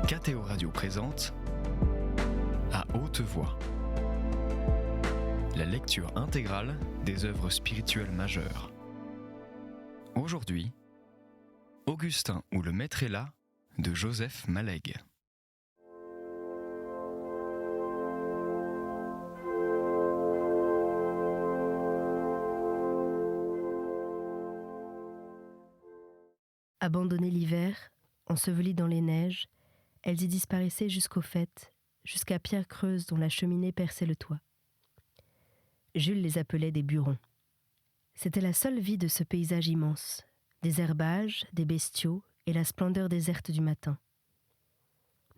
KTO Radio présente À haute voix, la lecture intégrale des œuvres spirituelles majeures. Aujourd'hui, Augustin ou le Maître est là de Joseph Malègue. Abandonnées l'hiver, ensevelies dans les neiges, elles y disparaissaient jusqu'au faîte, jusqu'à pierre creuse dont la cheminée perçait le toit. Jules les appelait des burons. C'était la seule vie de ce paysage immense, des herbages, des bestiaux et la splendeur déserte du matin.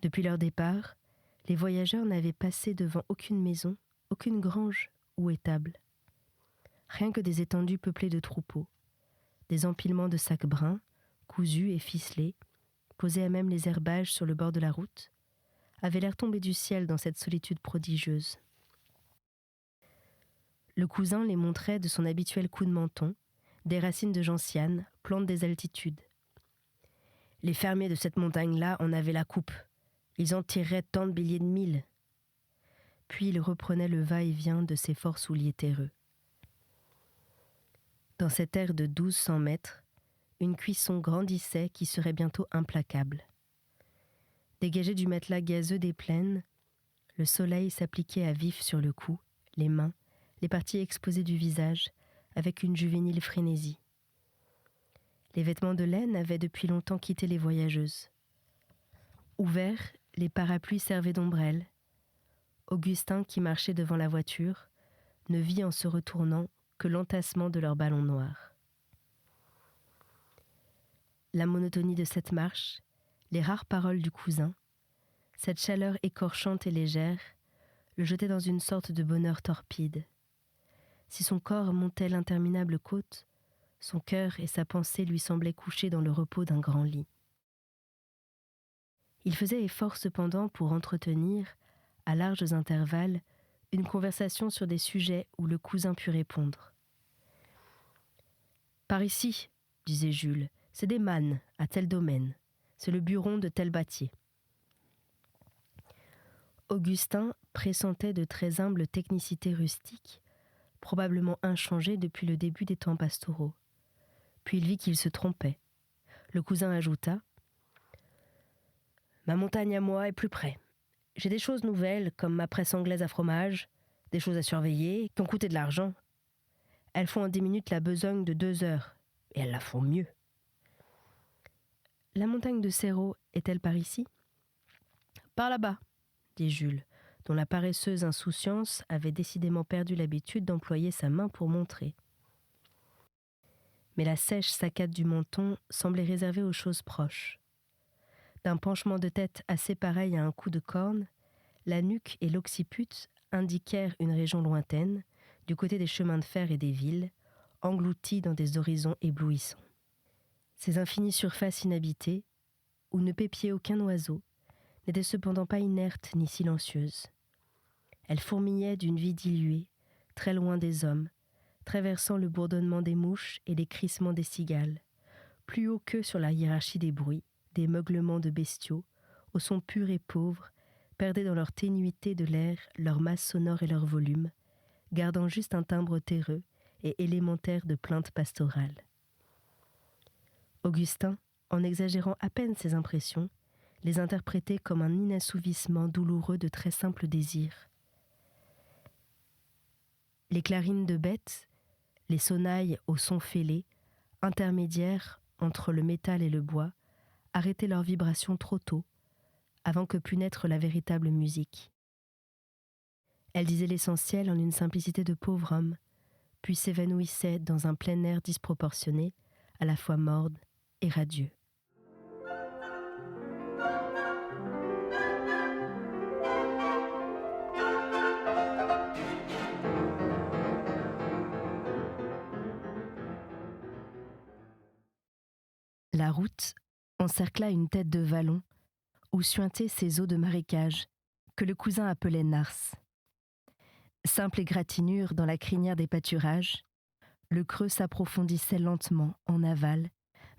Depuis leur départ, les voyageurs n'avaient passé devant aucune maison, aucune grange ou étable. Rien que des étendues peuplées de troupeaux, des empilements de sacs bruns, cousus et ficelés, posés à même les herbages sur le bord de la route, avaient l'air tombés du ciel dans cette solitude prodigieuse. Le cousin les montrait de son habituel coup de menton, des racines de gentiane, plantes des altitudes. Les fermiers de cette montagne-là en avaient la coupe. Ils en tireraient tant de billets de 1000. Puis il reprenait le va-et-vient de ses forts souliers terreux. Dans cette aire de 1200 mètres, une cuisson grandissait qui serait bientôt implacable. Dégagé du matelas gazeux des plaines, le soleil s'appliquait à vif sur le cou, les mains, les parties exposées du visage, avec une juvénile frénésie. Les vêtements de laine avaient depuis longtemps quitté les voyageuses. Ouverts, les parapluies servaient d'ombrelle. Augustin, qui marchait devant la voiture, ne vit en se retournant que l'entassement de leurs ballons noirs. La monotonie de cette marche, les rares paroles du cousin, cette chaleur écorchante et légère, le jetaient dans une sorte de bonheur torpide. Si son corps montait l'interminable côte, son cœur et sa pensée lui semblaient couchés dans le repos d'un grand lit. Il faisait effort cependant pour entretenir, à larges intervalles, une conversation sur des sujets où le cousin put répondre. « Par ici, disait Jules, c'est des mannes, à tel domaine. C'est le buron de tel bâtier. » Augustin pressentait de très humbles technicités rustiques, probablement inchangées depuis le début des temps pastoraux. Puis il vit qu'il se trompait. Le cousin ajouta « Ma montagne à moi est plus près. J'ai des choses nouvelles, comme ma presse anglaise à fromage, des choses à surveiller, qui ont coûté de l'argent. Elles font en 10 minutes la besogne de 2 heures, et elles la font mieux. » « La montagne de Cerro est-elle par ici ?»« Par là-bas, » dit Jules, dont la paresseuse insouciance avait décidément perdu l'habitude d'employer sa main pour montrer. Mais la sèche saccade du menton semblait réservée aux choses proches. D'un penchement de tête assez pareil à un coup de corne, la nuque et l'occiput indiquèrent une région lointaine, du côté des chemins de fer et des villes, engloutie dans des horizons éblouissants. Ces infinies surfaces inhabitées, où ne pépiait aucun oiseau, n'étaient cependant pas inertes ni silencieuses. Elles fourmillaient d'une vie diluée, très loin des hommes, traversant le bourdonnement des mouches et les crissements des cigales, plus haut qu'eux sur la hiérarchie des bruits, des meuglements de bestiaux, au son pur et pauvre, perdaient dans leur ténuité de l'air leur masse sonore et leur volume, gardant juste un timbre terreux et élémentaire de plainte pastorale. Augustin, en exagérant à peine ses impressions, les interprétait comme un inassouvissement douloureux de très simples désirs. Les clarines de bêtes, les sonnailles au son fêlé, intermédiaires entre le métal et le bois, arrêtaient leurs vibrations trop tôt, avant que pût naître la véritable musique. Elle disait l'essentiel en une simplicité de pauvre homme, puis s'évanouissait dans un plein air disproportionné, à la fois morne et radieux. La route encercla une tête de vallon où suintaient ces eaux de marécage que le cousin appelait Nars. Simple égratignure dans la crinière des pâturages, le creux s'approfondissait lentement en aval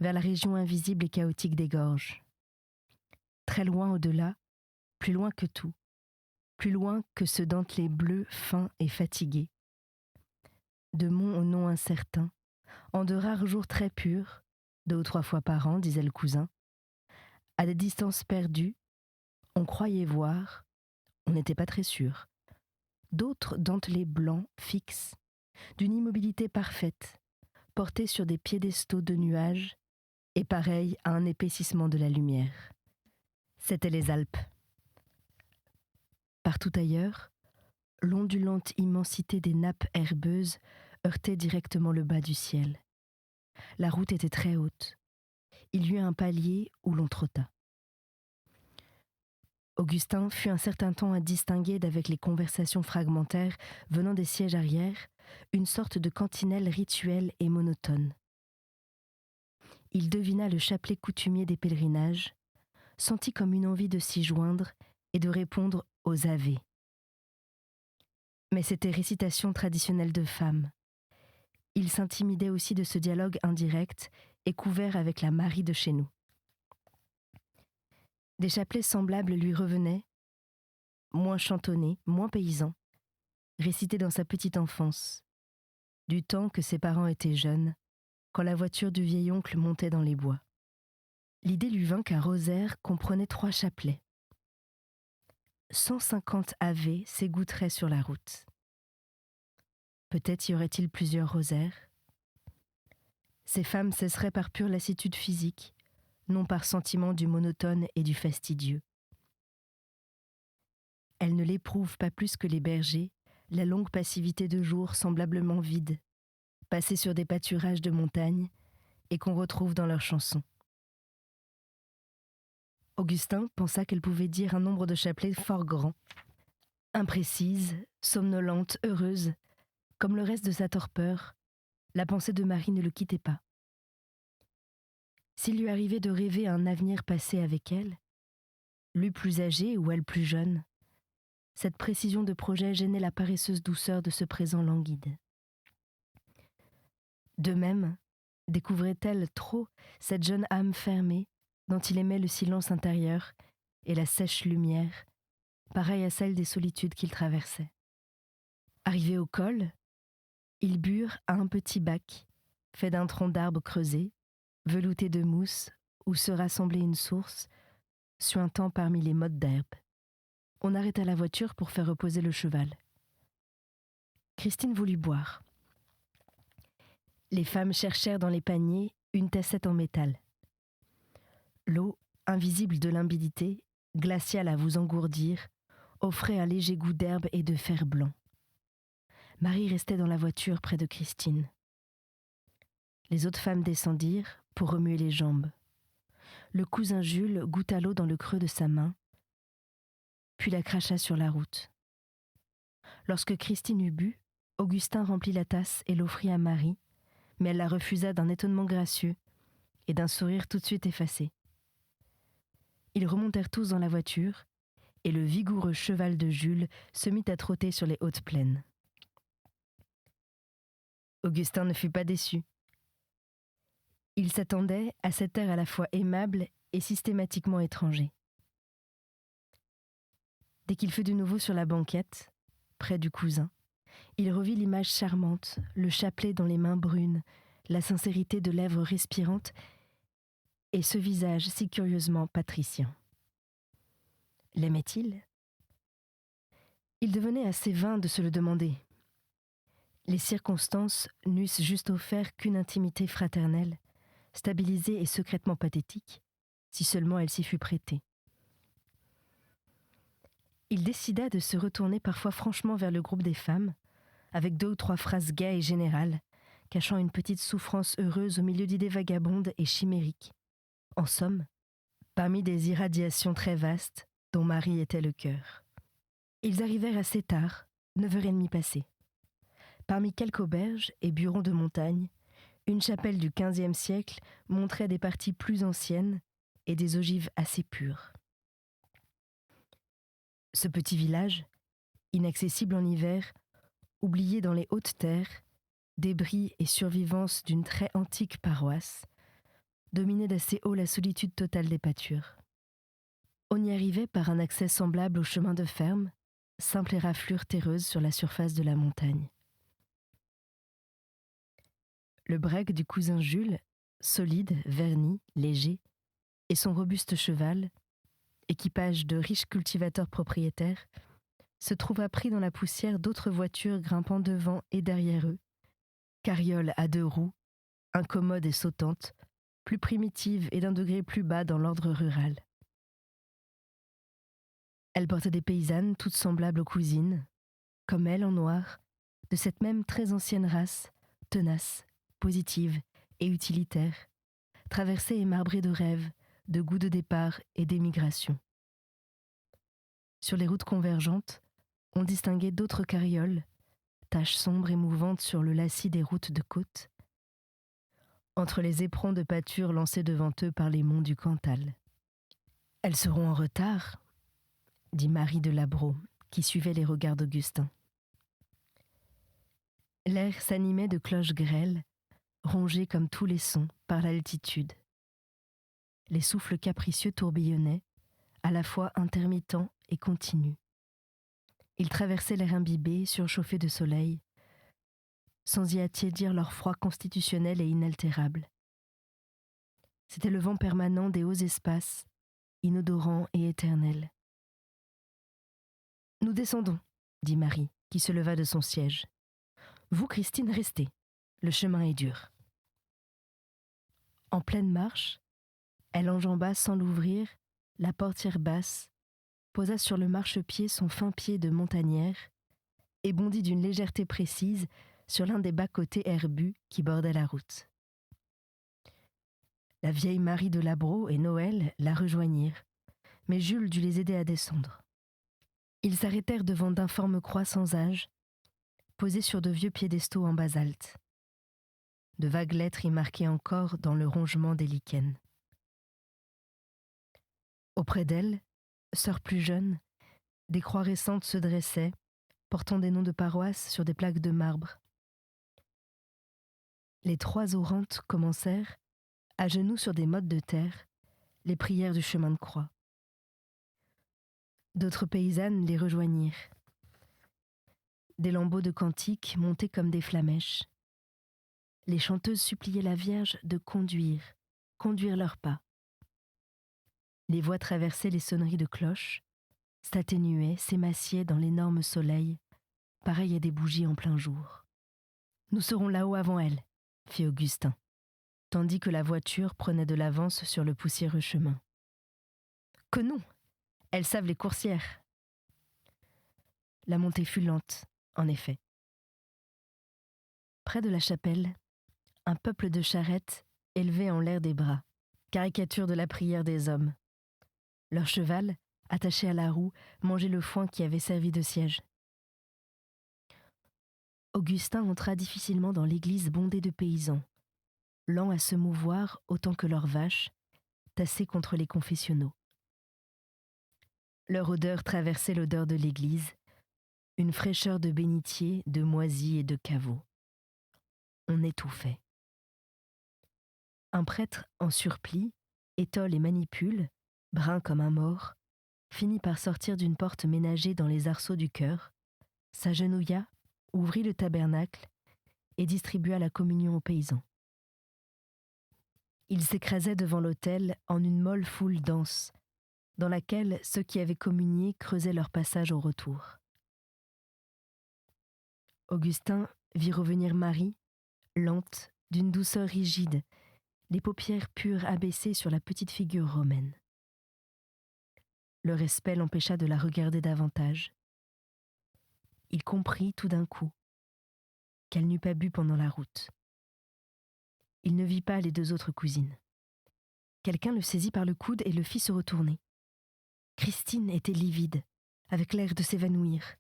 vers la région invisible et chaotique des gorges. très loin au-delà, plus loin que tout, plus loin que ce dentelé bleu fin et fatigué. De monts au nom incertain, en de rares jours très purs, 2 ou 3 fois par an, disait le cousin, à des distances perdues, on croyait voir, on n'était pas très sûr, d'autres dentelés blancs fixes, d'une immobilité parfaite, portés sur des piédestaux de nuages et pareils à un épaississement de la lumière. C'étaient les Alpes. Partout ailleurs, l'ondulante immensité des nappes herbeuses heurtait directement le bas du ciel. La route était très haute. Il y eut un palier où l'on trotta. Augustin fut un certain temps à distinguer d'avec les conversations fragmentaires venant des sièges arrière une sorte de cantinelle rituelle et monotone. Il devina le chapelet coutumier des pèlerinages, sentit comme une envie de s'y joindre et de répondre aux Ave. Mais c'était récitation traditionnelle de femmes. Il s'intimidait aussi de ce dialogue indirect et couvert avec la Marie de chez nous. Des chapelets semblables lui revenaient, moins chantonnés, moins paysans, récités dans sa petite enfance, du temps que ses parents étaient jeunes, quand la voiture du vieil oncle montait dans les bois. L'idée lui vint qu'un rosaire comprenait 3 chapelets. 150 Ave s'égoutteraient sur la route. Peut-être y aurait-il plusieurs rosaires. Ces femmes cesseraient par pure lassitude physique, non par sentiment du monotone et du fastidieux. Elles ne l'éprouvent pas plus que les bergers, la longue passivité de jours semblablement vide, passée sur des pâturages de montagne et qu'on retrouve dans leurs chansons. Augustin pensa qu'elle pouvait dire un nombre de chapelets fort grand, imprécise, somnolente, heureuse, comme le reste de sa torpeur, la pensée de Marie ne le quittait pas. S'il lui arrivait de rêver un avenir passé avec elle, lui plus âgée ou elle plus jeune, cette précision de projet gênait la paresseuse douceur de ce présent languide. De même, découvrait-elle trop cette jeune âme fermée dont il aimait le silence intérieur et la sèche lumière, pareille à celle des solitudes qu'il traversait. Arrivés au col, ils burent à un petit bac, fait d'un tronc d'arbre creusé, velouté de mousse, où se rassemblait une source, suintant parmi les mottes d'herbe. On arrêta la voiture pour faire reposer le cheval. Christine voulut boire. Les femmes cherchèrent dans les paniers une tassette en métal. L'eau, invisible de limpidité, glaciale à vous engourdir, offrait un léger goût d'herbe et de fer blanc. Marie restait dans la voiture près de Christine. Les autres femmes descendirent pour remuer les jambes. Le cousin Jules goûta l'eau dans le creux de sa main, puis la cracha sur la route. Lorsque Christine eut bu, Augustin remplit la tasse et l'offrit à Marie, mais elle la refusa d'un étonnement gracieux et d'un sourire tout de suite effacé. Ils remontèrent tous dans la voiture, et le vigoureux cheval de Jules se mit à trotter sur les hautes plaines. Augustin ne fut pas déçu. Il s'attendait à cet air à la fois aimable et systématiquement étranger. Dès qu'il fut de nouveau sur la banquette, près du cousin, il revit l'image charmante, le chapelet dans les mains brunes, la sincérité de lèvres respirantes et ce visage si curieusement patricien. L'aimait-il ? Il devenait assez vain de se le demander. Les circonstances n'eussent juste offert qu'une intimité fraternelle, stabilisée et secrètement pathétique, si seulement elle s'y fût prêtée. Il décida de se retourner parfois franchement vers le groupe des femmes, avec 2 ou 3 phrases gaies et générales, cachant une petite souffrance heureuse au milieu d'idées vagabondes et chimériques. En somme, parmi des irradiations très vastes, dont Marie était le cœur. Ils arrivèrent assez tard, 9h30 passées. Parmi quelques auberges et bureaux de montagne, une chapelle du XVe siècle montrait des parties plus anciennes et des ogives assez pures. Ce petit village, inaccessible en hiver, oublié dans les hautes terres, débris et survivance d'une très antique paroisse, dominait d'assez haut la solitude totale des pâtures. On y arrivait par un accès semblable au chemin de ferme, simple éraflure terreuse sur la surface de la montagne. Le break du cousin Jules, solide, verni, léger, et son robuste cheval, équipage de riches cultivateurs propriétaires, se trouva pris dans la poussière d'autres voitures grimpant devant et derrière eux, carrioles à 2 roues, incommodes et sautantes, plus primitives et d'un degré plus bas dans l'ordre rural. Elle portait des paysannes toutes semblables aux cousines, comme elle en noir, de cette même très ancienne race, tenace, positive et utilitaire, traversée et marbrée de rêves, de goûts de départ et d'émigration. Sur les routes convergentes, on distinguait d'autres carrioles, taches sombres et mouvantes sur le lacis des routes de côte, entre les éperons de pâture lancés devant eux par les monts du Cantal. « Elles seront en retard », dit Marie de Labro, qui suivait les regards d'Augustin. L'air s'animait de cloches grêles, rongées comme tous les sons par l'altitude. Les souffles capricieux tourbillonnaient, à la fois intermittents et continus. Ils traversaient l'air imbibé, surchauffé de soleil, sans y attiédir leur froid constitutionnel et inaltérable. C'était le vent permanent des hauts espaces, inodorant et éternel. « Nous descendons, » dit Marie, qui se leva de son siège. « Vous, Christine, restez. Le chemin est dur. » En pleine marche, elle enjamba sans l'ouvrir la portière basse, posa sur le marchepied son fin pied de montagnère et bondit d'une légèreté précise sur l'un des bas-côtés herbus qui bordaient la route. La vieille Marie de Labro et Noël la rejoignirent, mais Jules dut les aider à descendre. Ils s'arrêtèrent devant d'informes croix sans âge, posées sur de vieux piédestaux en basalte. De vagues lettres y marquaient encore dans le rongement des lichens. Auprès d'elles, sœurs plus jeunes, des croix récentes se dressaient, portant des noms de paroisses sur des plaques de marbre. Les 3 orantes commencèrent, à genoux sur des mottes de terre, les prières du chemin de croix. D'autres paysannes les rejoignirent. Des lambeaux de cantiques montaient comme des flamèches. Les chanteuses suppliaient la Vierge de conduire leurs pas. Les voix traversaient les sonneries de cloches, s'atténuaient, s'émaciaient dans l'énorme soleil, pareil à des bougies en plein jour. « Nous serons là-haut avant elles », fit Augustin, tandis que la voiture prenait de l'avance sur le poussiéreux chemin. « Que non, elles savent les coursières !» La montée fut lente, en effet. Près de la chapelle, un peuple de charrettes élevait en l'air des bras, caricature de la prière des hommes. Leur cheval, attaché à la roue, mangeait le foin qui avait servi de siège. Augustin entra difficilement dans l'église bondée de paysans, lents à se mouvoir autant que leurs vaches, tassées contre les confessionnaux. Leur odeur traversait l'odeur de l'église, une fraîcheur de bénitier, de moisis et de caveaux. On étouffait. Un prêtre en surplis, étole et manipule, brun comme un mort, finit par sortir d'une porte ménagée dans les arceaux du chœur, s'agenouilla, ouvrit le tabernacle et distribua la communion aux paysans. Il s'écrasait devant l'autel en une molle foule dense, dans laquelle ceux qui avaient communié creusaient leur passage au retour. Augustin vit revenir Marie, lente, d'une douceur rigide, les paupières pures abaissées sur la petite figure romaine. Le respect l'empêcha de la regarder davantage. Il comprit tout d'un coup qu'elle n'eût pas bu pendant la route. Il ne vit pas les 2 autres cousines. Quelqu'un le saisit par le coude et le fit se retourner. Christine était livide, avec l'air de s'évanouir.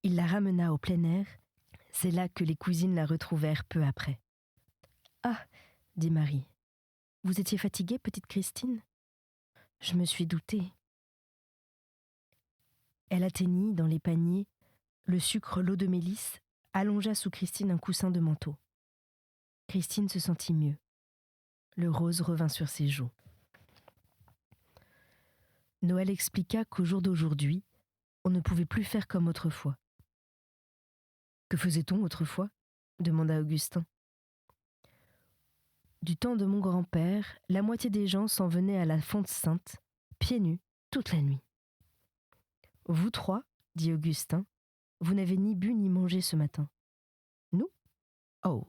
Il la ramena au plein air. C'est là que les cousines la retrouvèrent peu après. « Ah !» dit Marie. « Vous étiez fatiguée, petite Christine ? Je me suis doutée. » Elle atteignit, dans les paniers, le sucre, l'eau de mélisse, allongea sous Christine un coussin de manteau. Christine se sentit mieux. Le rose revint sur ses joues. Noël expliqua qu'au jour d'aujourd'hui, on ne pouvait plus faire comme autrefois. « Que faisait-on autrefois » demanda Augustin. « Du temps de mon grand-père, la moitié des gens s'en venaient à la Fonte Sainte, pieds nus, toute la nuit. »« Vous trois, dit Augustin, vous n'avez ni bu ni mangé ce matin. »« Nous ? Oh,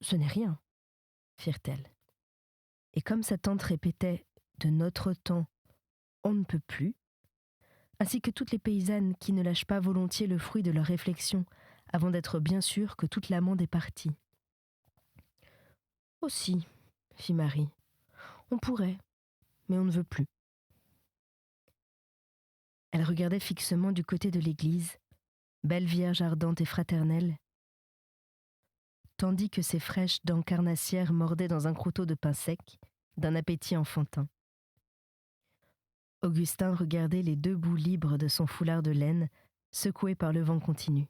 ce n'est rien, firent-elles. Et comme sa tante répétait « de notre temps, on ne peut plus », ainsi que toutes les paysannes qui ne lâchent pas volontiers le fruit de leurs réflexions avant d'être bien sûres que toute l'amande est partie. « Aussi, fit Marie, on pourrait, mais on ne veut plus. » Elle regardait fixement du côté de l'église, belle vierge ardente et fraternelle, tandis que ses fraîches dents carnassières mordaient dans un croûteau de pain sec, d'un appétit enfantin. Augustin regardait les deux bouts libres de son foulard de laine, secoués par le vent continu.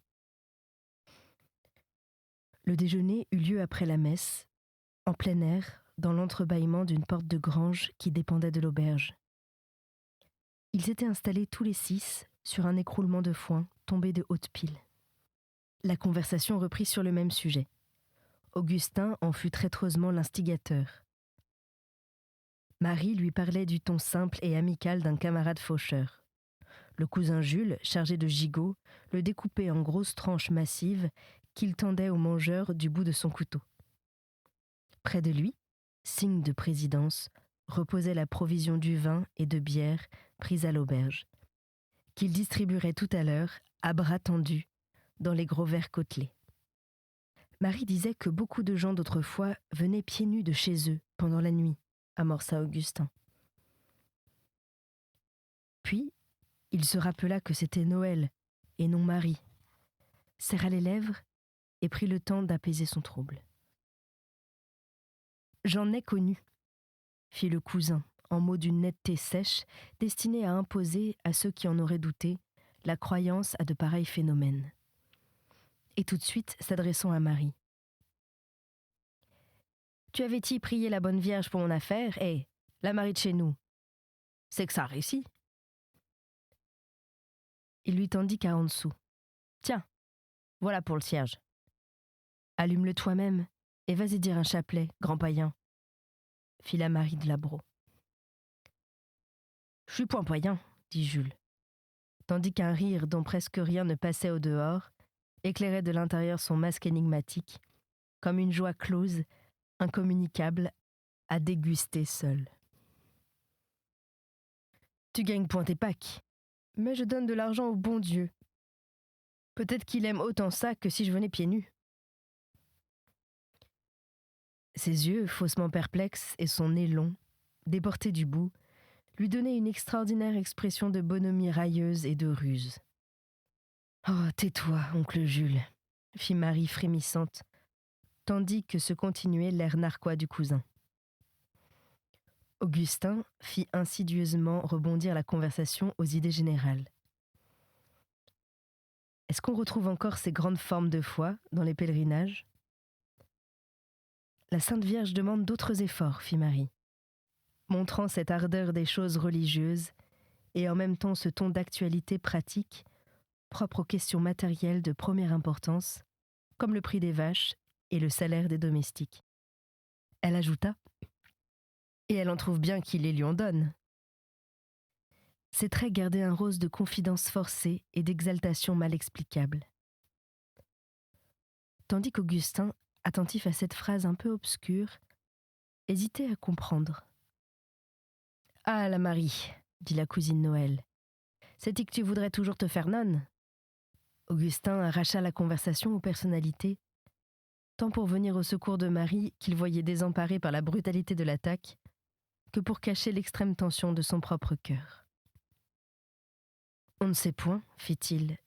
Le déjeuner eut lieu après la messe, en plein air, dans l'entrebâillement d'une porte de grange qui dépendait de l'auberge. Ils étaient installés tous les 6 sur un écroulement de foin tombé de haute pile. La conversation reprit sur le même sujet. Augustin en fut traîtreusement l'instigateur. Marie lui parlait du ton simple et amical d'un camarade faucheur. Le cousin Jules, chargé de gigot, le découpait en grosses tranches massives qu'il tendait au mangeur du bout de son couteau. Près de lui, signe de présidence, reposait la provision du vin et de bière prise à l'auberge, qu'il distribuerait tout à l'heure, à bras tendus, dans les gros verres côtelés. Marie disait que beaucoup de gens d'autrefois venaient pieds nus de chez eux pendant la nuit, amorça Augustin. Puis, il se rappela que c'était Noël, et non Marie, serra les lèvres et prit le temps d'apaiser son trouble. « J'en ai connu », fit le cousin, en mots d'une netteté sèche, destinée à imposer à ceux qui en auraient douté la croyance à de pareils phénomènes. Et tout de suite, s'adressant à Marie. « Tu avais-tu prié la bonne Vierge pour mon affaire, et la Marie de chez nous? C'est que ça réussit. » Il lui tendit 40 sous. « Tiens, voilà pour le cierge. Allume-le toi-même, et vas-y dire un chapelet, grand païen, » fit la Marie de Labro. « Je suis point païen, » dit Jules, tandis qu'un rire dont presque rien ne passait au dehors éclairait de l'intérieur son masque énigmatique, comme une joie close, incommunicable, à déguster seule. « Tu gagnes point tes Pâques, mais je donne de l'argent au bon Dieu. Peut-être qu'il aime autant ça que si je venais pieds nus. » Ses yeux, faussement perplexes, et son nez long, déporté du bout, lui donnaient une extraordinaire expression de bonhomie railleuse et de ruse. « Oh, tais-toi, oncle Jules, » fit Marie frémissante, tandis que se continuait l'air narquois du cousin. Augustin fit insidieusement rebondir la conversation aux idées générales. « Est-ce qu'on retrouve encore ces grandes formes de foi dans les pèlerinages ? » « La Sainte Vierge demande d'autres efforts, » fit Marie, montrant cette ardeur des choses religieuses et en même temps ce ton d'actualité pratique propre aux questions matérielles de première importance, comme le prix des vaches et le salaire des domestiques. Elle ajouta « Et elle en trouve bien qu'il les lui en donne. » Ses traits gardaient un rose de confidence forcée et d'exaltation mal explicable. Tandis qu'Augustin, attentif à cette phrase un peu obscure, hésitait à comprendre. « Ah, la Marie, dit la cousine Noël, c'est-il que tu voudrais toujours te faire nonne ?» Augustin arracha la conversation aux personnalités, tant pour venir au secours de Marie qu'il voyait désemparée par la brutalité de l'attaque, que pour cacher l'extrême tension de son propre cœur. « On ne sait point, fit-il,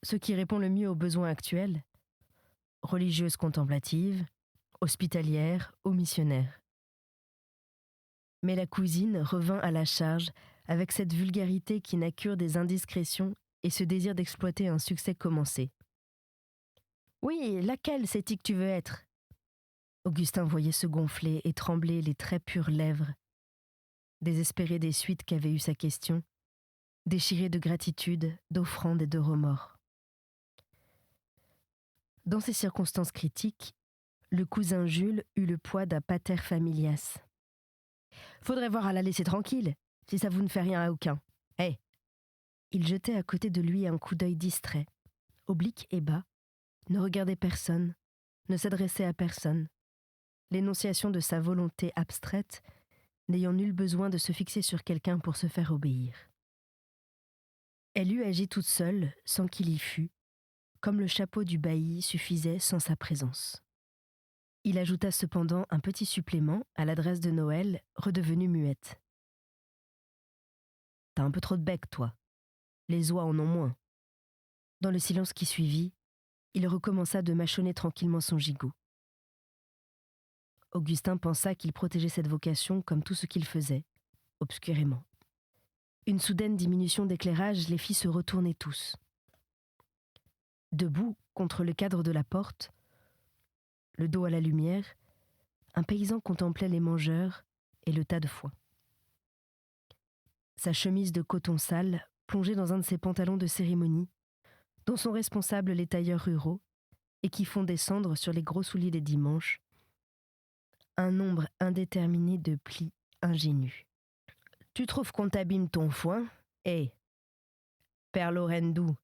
ce qui répond le mieux aux besoins actuels, religieuse contemplative, hospitalière ou missionnaire. » Mais la cousine revint à la charge avec cette vulgarité qui n'a cure des indiscrétions et ce désir d'exploiter un succès commencé. « Oui, laquelle c'est-y que tu veux être ?» Augustin voyait se gonfler et trembler les très pures lèvres, désespéré des suites qu'avait eues sa question, déchiré de gratitude, d'offrande et de remords. Dans ces circonstances critiques, le cousin Jules eut le poids d'un pater familias. « Faudrait voir à la laisser tranquille, si ça vous ne fait rien à aucun. Hé !» Il jetait à côté de lui un coup d'œil distrait, oblique et bas, ne regardait personne, ne s'adressait à personne, l'énonciation de sa volonté abstraite n'ayant nul besoin de se fixer sur quelqu'un pour se faire obéir. Elle eût agi toute seule, sans qu'il y fût, comme le chapeau du bailli suffisait sans sa présence. Il ajouta cependant un petit supplément à l'adresse de Noël, redevenue muette. « T'as un peu trop de bec, toi. Les oies en ont moins. » Dans le silence qui suivit, il recommença de mâchonner tranquillement son gigot. Augustin pensa qu'il protégeait cette vocation comme tout ce qu'il faisait, obscurément. Une soudaine diminution d'éclairage les fit se retourner tous. Debout, contre le cadre de la porte, le dos à la lumière, un paysan contemplait les mangeurs et le tas de foin. Sa chemise de coton sale plongeait dans un de ses pantalons de cérémonie, dont sont responsables les tailleurs ruraux, et qui font descendre sur les gros souliers des dimanches un nombre indéterminé de plis ingénus. « Tu trouves qu'on t'abîme ton foin ? Eh, Père Lorendou !»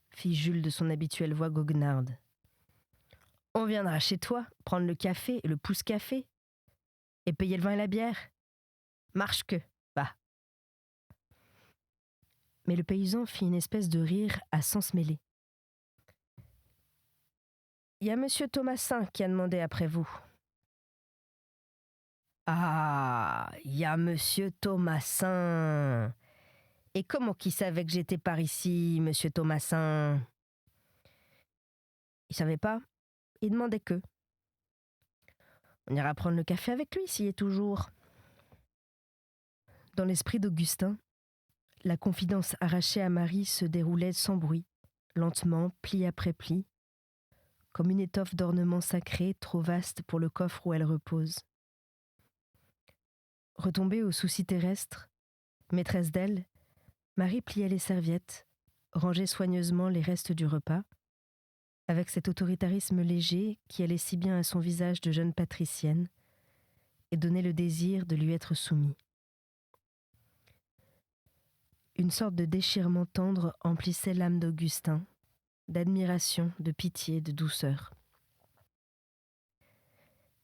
fit Jules de son habituelle voix goguenarde. « On viendra chez toi prendre le café et le pousse-café et payer le vin et la bière. Marche que, va !» Mais le paysan fit une espèce de rire à sens mêlé. « Il y a monsieur Thomasin qui a demandé après vous. »« Ah, il y a monsieur Thomasin. Et comment qu'il savait que j'étais par ici, monsieur Thomasin ? » Il savait pas, il demandait que. On ira prendre le café avec lui s'il y est toujours. Dans l'esprit d'Augustin, la confidence arrachée à Marie se déroulait sans bruit, lentement, pli après pli, comme une étoffe d'ornement sacré trop vaste pour le coffre où elle repose. Retombée aux soucis terrestres, maîtresse d'elle, Marie pliait les serviettes, rangeait soigneusement les restes du repas, avec cet autoritarisme léger qui allait si bien à son visage de jeune patricienne et donnait le désir de lui être soumis. Une sorte de déchirement tendre emplissait l'âme d'Augustin, d'admiration, de pitié, de douceur.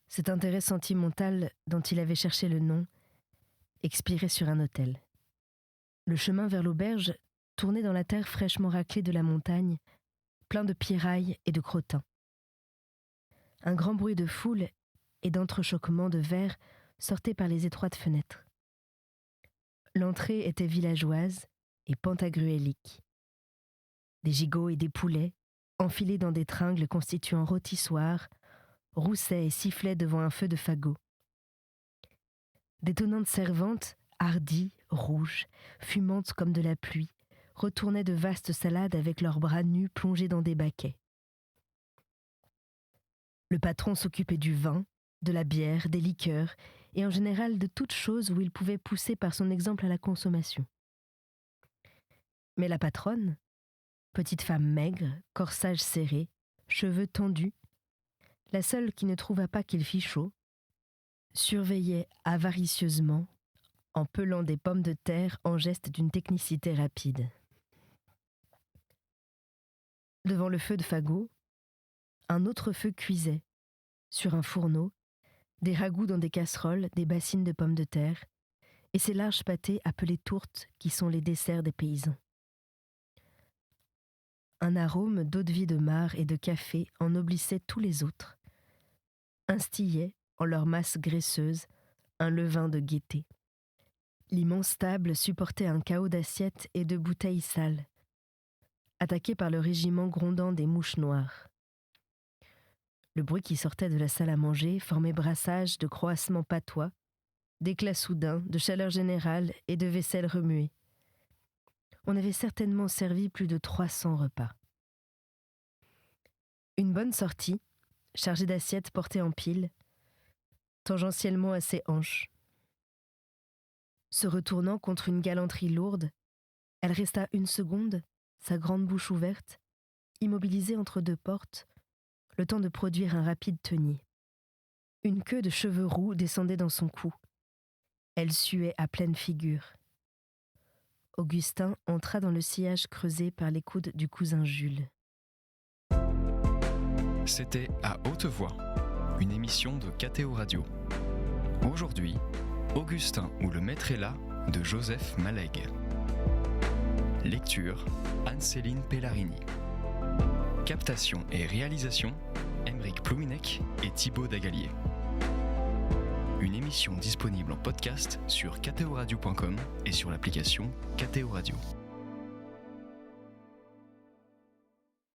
Cet intérêt sentimental dont il avait cherché le nom expirait sur un autel. Le chemin vers l'auberge tournait dans la terre fraîchement raclée de la montagne, plein de pierrailles et de crottins. Un grand bruit de foule et d'entrechoquement de verre sortait par les étroites fenêtres. L'entrée était villageoise et pantagruélique. Des gigots et des poulets, enfilés dans des tringles constituant rôtissoirs, roussaient et sifflaient devant un feu de fagots. D'étonnantes servantes, hardies, rouges, fumantes comme de la pluie, retournaient de vastes salades avec leurs bras nus plongés dans des baquets. Le patron s'occupait du vin, de la bière, des liqueurs, et en général de toutes choses où il pouvait pousser par son exemple à la consommation. Mais la patronne, petite femme maigre, corsage serré, cheveux tendus, la seule qui ne trouva pas qu'il fît chaud, surveillait avaricieusement en pelant des pommes de terre en geste d'une technicité rapide. Devant le feu de fagot, un autre feu cuisait, sur un fourneau, des ragoûts dans des casseroles, des bassines de pommes de terre, et ces larges pâtés appelés tourtes qui sont les desserts des paysans. Un arôme d'eau-de-vie de mare et de café ennoblissait tous les autres, instillait, en leur masse graisseuse, un levain de gaieté. L'immense table supportait un chaos d'assiettes et de bouteilles sales, attaquées par le régiment grondant des mouches noires. Le bruit qui sortait de la salle à manger formait brassage de croassements patois, d'éclats soudains, de chaleur générale et de vaisselle remuée. On avait certainement servi plus de 300 repas. Une bonne sortie, chargée d'assiettes portées en pile, tangentiellement à ses hanches. Se retournant contre une galanterie lourde, elle resta une seconde, sa grande bouche ouverte, immobilisée entre deux portes, le temps de produire un rapide tenier. Une queue de cheveux roux descendait dans son cou. Elle suait à pleine figure. Augustin entra dans le sillage creusé par les coudes du cousin Jules. C'était À haute voix, une émission de KTO Radio. Aujourd'hui, Augustin ou le maître est là de Joseph Malègue. Lecture, Anne-Céline Pellarini. Captation et réalisation, Aymeric Plouinec et Thibaut Dagalier. Une émission disponible en podcast sur ktoradio.com et sur l'application KTO Radio.